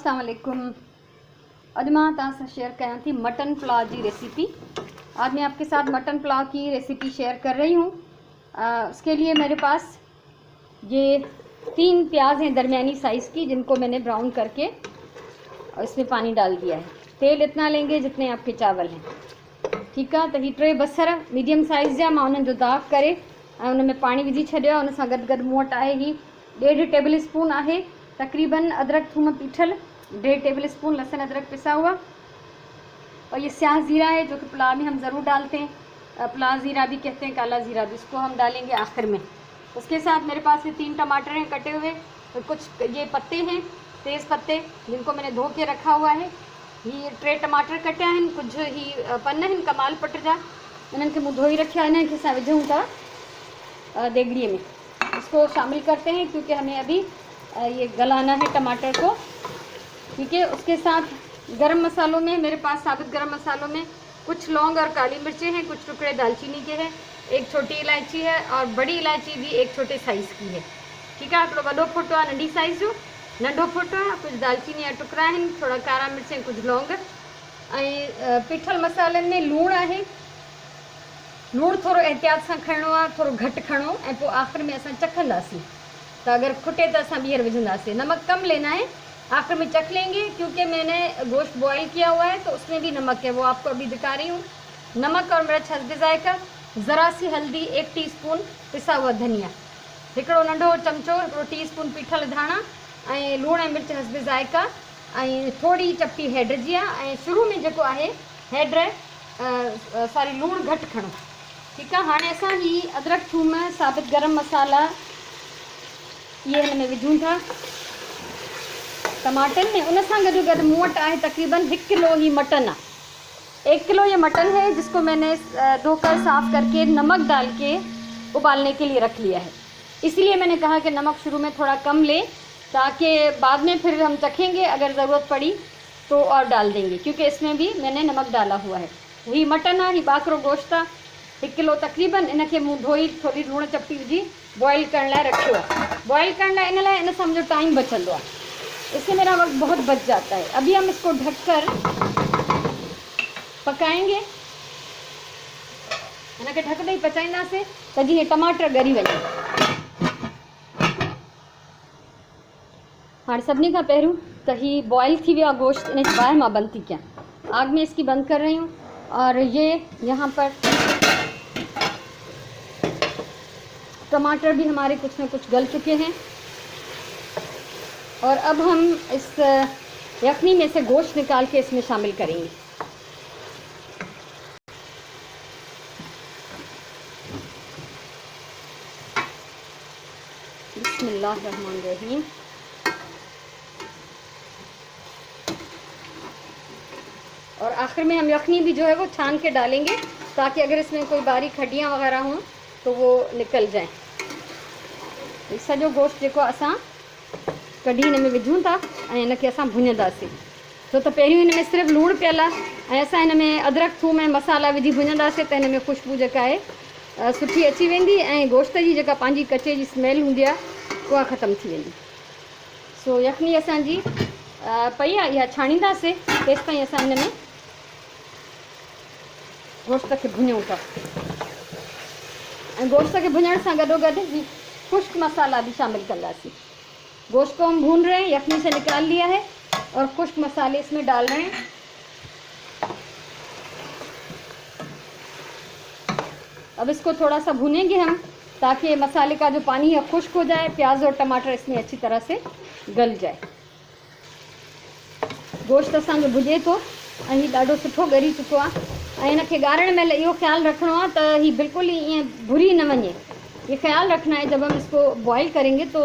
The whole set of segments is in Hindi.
अस्सलाम वालेकुम। अॼु मां तव्हां सां शेयर कयां थी मटन पुलाव की रेसिपी। आज मैं आपके साथ मटन पुलाव की रेसिपी शेयर कर रही हूँ। उसके लिए मेरे पास ये 3 प्याज हैं दरमियानी साइज़ की, जिनको मैंने ब्राउन करके और इसमें पानी डाल दिया है। तेल इतना लेंगे जितने आपके चावल हैं, ठीक है। तो ही 3 बसर मीडियम साइज़ जा मां उन्हनि जो दाग करे उनमें पानी विझी छॾियो। उन सां गॾु मूं वटि आहे ही 1.5 टेबल स्पून आहे तकरीबन अदरक थूम पीठल, 1.5 टेबल स्पून लहसुन अदरक पिसा हुआ, और ये स्याह ज़ीरा है जो कि पुलाव में हम ज़रूर डालते हैं। पुलाव ज़ीरा भी कहते हैं, काला ज़ीरा भी, इसको हम डालेंगे आखिर में। उसके साथ मेरे पास ये 3 टमाटर हैं कटे हुए, और कुछ ये पत्ते हैं तेज़ पत्ते जिनको मैंने धो के रखा हुआ है। ये 3 टमाटर कटिया हैं, कुछ ही पन हैं कमाल पट जा, इन्हनि खे मूं धोई रखिया, इन्हनि खे असां विझूं था देगड़ीअ में। इसको शामिल करते हैं क्योंकि हमें अभी ये गलाना है टमाटर को, ठीक है। उसके साथ गरम मसालों में मेरे पास साबुत गरम मसालों में कुछ लौंग और काली मिर्चें हैं, कुछ टुकड़े दालचीनी के हैं, 1 छोटी इलायची है, और बड़ी इलायची भी 1 छोटे साइज़ की है, ठीक है। हिकिड़ो वॾो फोटो आहे नंढी साइज़ जो, नंढो फोटो आहे, कुछ दालचीनी जा टुकड़ा आहिनि, थोड़ा कारा मिर्च, कुछ लौंग, ऐं पीठल मसालनि में लूण आहे। लूण थोड़ो एहतियात सां खणणो आहे, थोड़ो घटि खणो, ऐं पोइ आख़िर में असां चखंदासीं, तो अगर खुटे तो असां ॿीहर विझंदासीं। नमक कम लेना है, आखिर में चख लेंगे क्योंकि मैंने गोश्त बॉईल किया हुआ है तो उसमें भी नमक है, वो आपको अभी दिखा रही हूँ। नमक और मिर्च हस्बे ज़ायका, ज़रा सी हल्दी, 1 टीस्पून पिसा हुआ धनिया, हिकिड़ो नंढो चमचो, हिकिड़ो टीस्पून पीठल धाणा, ऐं लूण ऐं मिर्च हस्बे ज़ायका, ऐं थोड़ी चपटी हैड जी आहे। ऐं शुरू में जेको आहे हैड सॉरी लूण घटि खणो, ठीकु आहे। हाणे असां ही अदरक थूम साबित गरम मसाला ये हिन में विझूं था टमाटर में। उन सां गॾु गॾु मूं वटि आहे तकरीबन 1 किलो ही मटन आहे। 1 किलो ये मटन है जिसको मैंने धोकर साफ़ करके नमक डाल के उबालने के लिए रख लिया है। इसलिए मैंने कहा कि नमक शुरू में थोड़ा कम ले, ताकि बाद में फिर हम चखेंगे, अगर ज़रूरत पड़ी तो और डाल देंगे, क्योंकि इसमें भी मैंने नमक डाला हुआ है। ही मटन आहे, ही बाकरो गोश्त आहे, 1 किलो तकरीबन। इनके मूं धोई थोड़ी लूण चपटी विझी बॉयल करण लाइ रखियो आहे। बॉयल करण लाइ इन लाइ इन सां मुंहिंजो टाइम बचंदो आहे, इससे मेरा वक्त बहुत बच जाता है। अभी हम इसको ढककर पकाएंगे, इनके ढकदे ही पचाईंदासीं त जीअं टमाटर ॻरी वञे। हाणे सभिनी खां पहिरियों त ही बॉयल थी वियो आहे गोश्त, इन ॿाहिरि मां बंदि थी कयां। आग में इसकी बंद कर रही हूँ, और ये यहाँ पर टमाटर भी हमारे कुछ न कुछ गल चुके हैं, और अब हम इस यखनी में से गोश्त निकाल के इसमें शामिल करेंगे। बिस्मिल्लाहिर्रहमानिर्रहीम। और आखिर में हम यखनी भी जो है वो छान के डालेंगे, ताकि अगर इसमें कोई बारीक हड्डियाँ वगैरह हों तो वो निकल जाए। सॼो गोश्त जेको असां कढी हिन में विझूं था, ऐं इनखे असां भुञंदासीं। छो त पहिरियों हिन में सिर्फ़ु लूणु पियल आहे, ऐं असां हिन में अदरक थूम ऐं मसाला विझी भुञंदासीं त हिन में ख़ुशबू जेका आहे सुठी अची वेंदी, ऐं गोश्त जी जेका पंहिंजी कचे जी स्मेल हूंदी आहे उहा ख़तमु थी वेंदी। सो यखनी असांजी पई आहे, इहा छाणींदासीं तेसिताईं असां हिन में गोश्त खे भुञूं था। ऐं गोश्त खे भुञण सां गॾोगॾु खुश्क मसाला भी शामिल करवासी। गोश्त को हम भून रहे हैं, यखनी से निकाल लिया है, और खुश्क मसाले इसमें डाल रहे हैं। अब इसको थोड़ा सा भूनेंगे हम, ताकि मसाले का जो पानी है खुश्क हो जाए, प्याज और टमाटर इसमें अच्छी तरह से गल जाए। गोश्त असांजो भुजे तो, ऐं हीउ ॾाढो सुठो ॻरी चुको आहे। ऐं हिनखे ॻारण महिल इहो ख़्यालु रखिणो आहे त हीउ बिल्कुलु ई ईअं भुरी न वञे। ये ख्याल रखना है जब हम इसको बॉईल करेंगे तो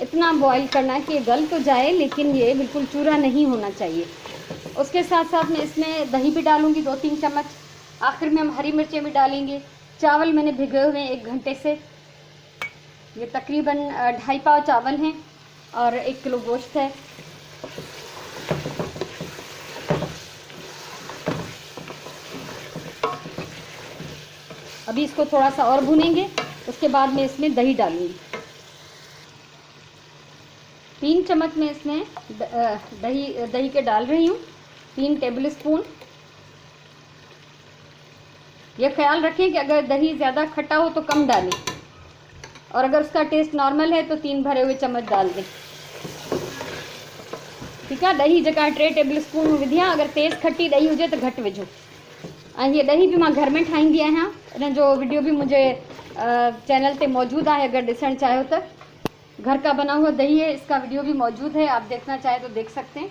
इतना बॉईल करना है कि ये गल तो जाए, लेकिन ये बिल्कुल चूरा नहीं होना चाहिए। उसके साथ साथ मैं इसमें दही भी डालूंगी 2-3 चम्मच। आखिर में हम हरी मिर्चें भी डालेंगे। चावल मैंने भिगोए हुए हैं 1 घंटे से, ये तकरीबन 2.5 पाव चावल हैं और 1 किलो गोश्त है। अभी इसको थोड़ा सा और भूनेंगे, उसके बाद मैं इसमें दही डालूंगी। 3 चम्मच में इसमें दही के डाल रही हूँ, 3 टेबल स्पून। यह ख्याल रखें कि अगर दही ज़्यादा खट्टा हो तो कम डालें, और अगर उसका टेस्ट नॉर्मल है तो 3 भरे हुए चम्मच डाल दें। ठीक है, ॾही जेका 3 टेबल स्पून विधी आहे। अगर तेज़ खट्टी ॾही हुजे तो घटि विझो। ये ॾही भी मैं घर में ठाहींदी आहियां, इन जो वीडियो भी मुझे चैनल पे मौजूद है। अगर ॾिसण चाहियो तो घर का बना हुआ दही है, इसका वीडियो भी मौजूद है, आप देखना चाहे तो देख सकते हैं।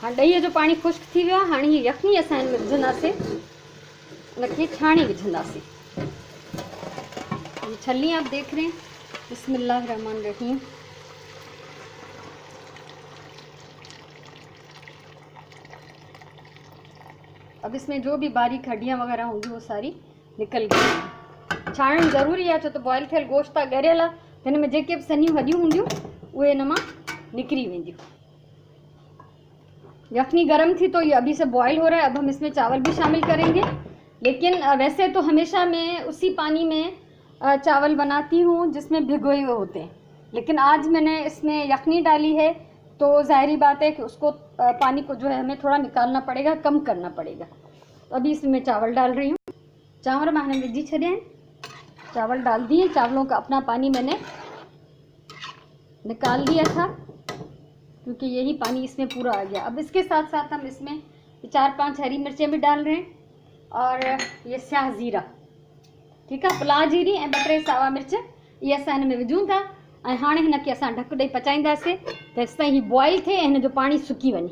हाँ, ॾही जो पानी खुश्क थी वियो आहे। हाणे ये यखनी असां हिन में विझंदासीं, उनखे छाणी विझंदासीं। ये छली आप देख रहे हैं। बिस्मिल्लाहिर्रहमानिर्रहीम। अब इसमें जो भी बारीक हड्डियाँ वगैरह होंगी वो सारी निकल गई। छाणण ज़रूरी है, छो तो बॉइल थियल गोश्त आहे ॻरियल आहे, हिन में जेके भी सनियूं हड्डियूं हूंदियूं उहे हिन मां निकिरी वेंदियूं। यखनी गर्म थी तो ये अभी से बॉयल हो रहा है। अब हम इसमें चावल भी शामिल करेंगे, लेकिन वैसे तो हमेशा मैं उसी पानी में चावल बनाती हूँ जिसमें भिगोए हुए होते हैं, लेकिन आज मैंने इसमें यखनी डाली है तो ज़ाहिरी बात है कि उसको पानी को जो है हमें थोड़ा निकालना पड़ेगा, कम करना पड़ेगा। तो अभी इसमें चावल डाल रही हूँ। चावल मैंने विझी छड़े हैं, चावल डाल दिए। चावलों का अपना पानी मैंने निकाल दिया था, क्योंकि यही पानी इसमें पूरा आ गया। अब इसके साथ साथ हम इसमें 4-5 हरी मिर्चें भी डाल रहे हैं, और ये स्याह ज़ीरा, ठीक है, पुलाव जीरी ऐं 2-3 सावा मिर्च ये असां हिन में विझूं था। ऐं हाणे हिनखे असां ढक ॾेई पचाईंदासीं तेसि ताईं हीउ बॉइल थिए ऐं हिन जो पाणी सुकी वञे।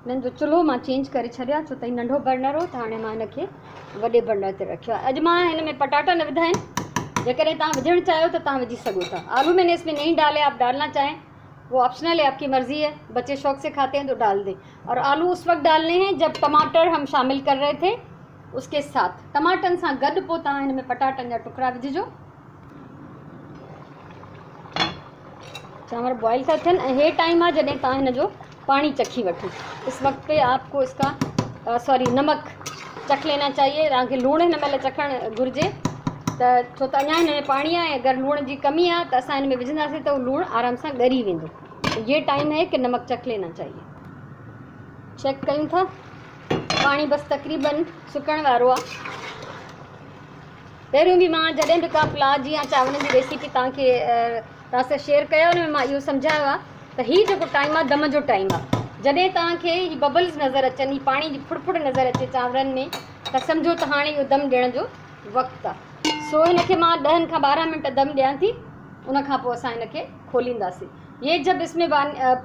हिननि जो चुल्हो मां चेंज करे छॾिया, छो त हीउ नंढो बर्नर हो, त हाणे मां हिनखे वॾे बर्नर ते रखियो आहे। अॼु मां हिन में पटाटा न विधा आहिनि, जेकॾहिं तव्हां विझणु चाहियो त तव्हां विझी सघो था। आलू मैंने इसमें नहीं डाले, आप डालना चाहें वो ऑप्शनल है, आपकी मर्ज़ी है। बच्चे शौक से खाते हैं तो डाल दें। और आलू उस वक्त डालने हैं जब टमाटर हम शामिल कर रहे थे, उसके साथ टमाटन सां गॾु पोइ तव्हां हिन में पटाटनि जा टुकड़ा विझिजो। चांवर बॉइल था थियनि ऐं हे टाइम आहे जॾहिं तव्हां हिन जो पानी चखी वठो। इस वक्त पे आपको इसका नमक चख लेना चाहिए। तव्हांखे लूणु हिन महिल चखणु घुरिजे, त छो त अञा हिन में पाणी आहे। अगरि लूण जी कमी आहे त असां हिन में विझंदासीं त उहो लूणु आराम सां ॻरी वेंदो। तो ये टाइम है कि नमक चख लेना चाहिए। चेक कयूं था, पानी बस तकरीबन सुकण वारो आहे। पहिरियों भी मां जॾहिं बि का पुलाव जी या चांवरनि जी रेसिपी तव्हां सां शेयर कयो, हुन में मां इहो सम्झायो आहे त हीउ जेको टाइम आहे दम जो टाइम आहे। जॾहिं तव्हांखे हीअ बबल्स नज़र अचनि, हीअ पाणी जी फुड़फुड़ नज़र अचे चांवरनि में, त सम्झो त हाणे इहो दम ॾियण जो वक़्तु आहे। सो हिनखे मां 10 खां 12 मिंट दम ॾियां थी, उन खां पोइ असां हिनखे खोलींदासीं। ये जब इसमें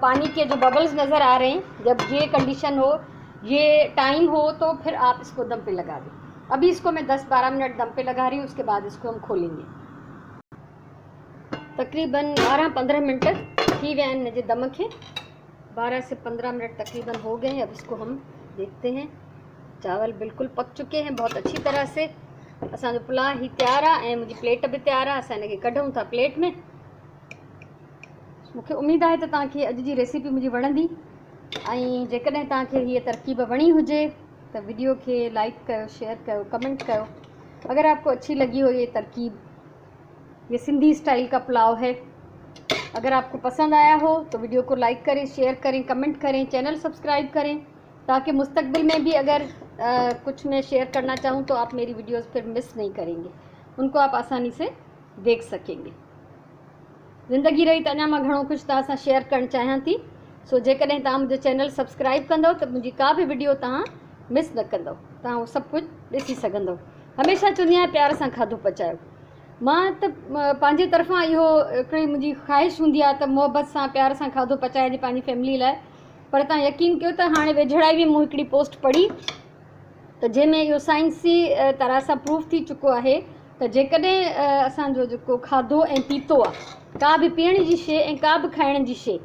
पानी के जो बबल्स नज़र आ रहे हैं, जब ये कंडीशन हो, ये टाइम हो, तो फिर आप इसको दम पे लगा दें। अभी इसको मैं 10-12 मिनट दम पे लगा रही हूँ, उसके बाद इसको हम खोलेंगे। तकरीबन 12-15 मिनट थी विया आहिनि हिनजे दम खे। 12 से 15 मिनट तकरीबन हो गए हैं। अब इसको हम देखते हैं। चावल बिल्कुल पक चुके हैं बहुत अच्छी तरह से। असांजो पुलाव ही तैयार आहे ऐं मुंहिंजी प्लेट बि तैयार आहे। असां हिनखे कढूं था प्लेट में। मूंखे उमेदु आहे त तव्हांखे अॼु जी रेसिपी मुंहिंजी वणंदी, ऐं जेकॾहिं तव्हांखे हीअ तरकीब वणी हुजे त वीडियो खे लाइक कयो, शेयर कयो, कमेंट कयो। अगर आपको अच्छी लगी हो ये तरकीब, ये सिंधी स्टाइल का पुलाव है, अगर आपको पसंद आया हो तो वीडियो को लाइक करें, शेयर करें, कमेंट करें, चैनल सब्सक्राइब करें, ताकि मुस्तकबिल में भी अगर कुछ मैं शेयर करना चाहूँ तो आप मेरी वीडियोस फिर मिस नहीं करेंगे, उनको आप आसानी से देख सकेंगे। ज़िंदगी रही त अञा मां घणो कुझु तव्हां सां शेयर करणु चाहियां थी। सो जेकॾहिं तव्हां मुंहिंजो चैनल सब्सक्राइब कंदव त मुंहिंजी का बि वीडियो तव्हां मिस न कंदव, तव्हां उहो सभु कुझु ॾिसी सघंदव। हमेशह चवंदी आहियां प्यार सां खाधो पचायो। मां त पंहिंजे तरफ़ां इहो हिकिड़ी मुंहिंजी ख़्वाहिश हूंदी आहे त मुहबत सां प्यार सां खाधो पचाइजे पंहिंजी फैमिली लाइ। पर तव्हां यकीन कयो त हाणे वेझड़ाई बि मूं हिकिड़ी पोस्ट पढ़ी त जंहिंमें इहो साइंसी तरह सां प्रूफ थी चुको आहे त जेकॾहिं असांजो जेको खाधो ऐं पीतो आहे, का बि पीअण जी शइ ऐं का बि खाइण जी शइ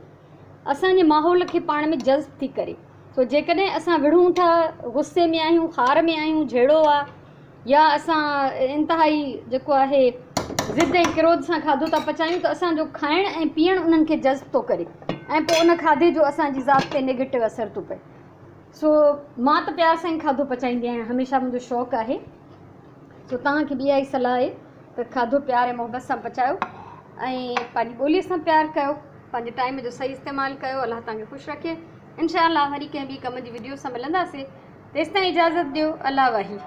असांजे माहौल खे पाण में जज़्ब थी करे। तो जेकॾहिं असां विढ़ूं था, गुस्से में आहियूं, खार में आहियूं, झेड़ो आहे, या असां इंतिहाई जेको आहे ज़िद ऐं क्रोध सां खाधो था पचायूं, त असांजो खाइण ऐं पीअण उन्हनि खे जज़्ब थो करे ऐं पोइ उन खाधे जो असांजी ज़ात ते नेगेटिव असरु थो पए। सो मां त प्यार सां ई खाधो पचाईंदी आहियां, हमेशह मुंहिंजो शौक़ु आहे। सो तव्हांखे बि इहा ई सलाह आहे त खाधो प्यार ऐं मुहबत सां पचायो ऐं पंहिंजी ॿोलीअ सां प्यारु कयो, पंहिंजे टाइम जो सही इस्तेमालु कयो। अलाह तव्हांखे ख़ुशि रखे। इंशाअल्लाह वरी कंहिं ॿी कम जी वीडियो सां मिलंदासीं। तेसिताईं इजाज़त ॾियो। अल्लाह वाही।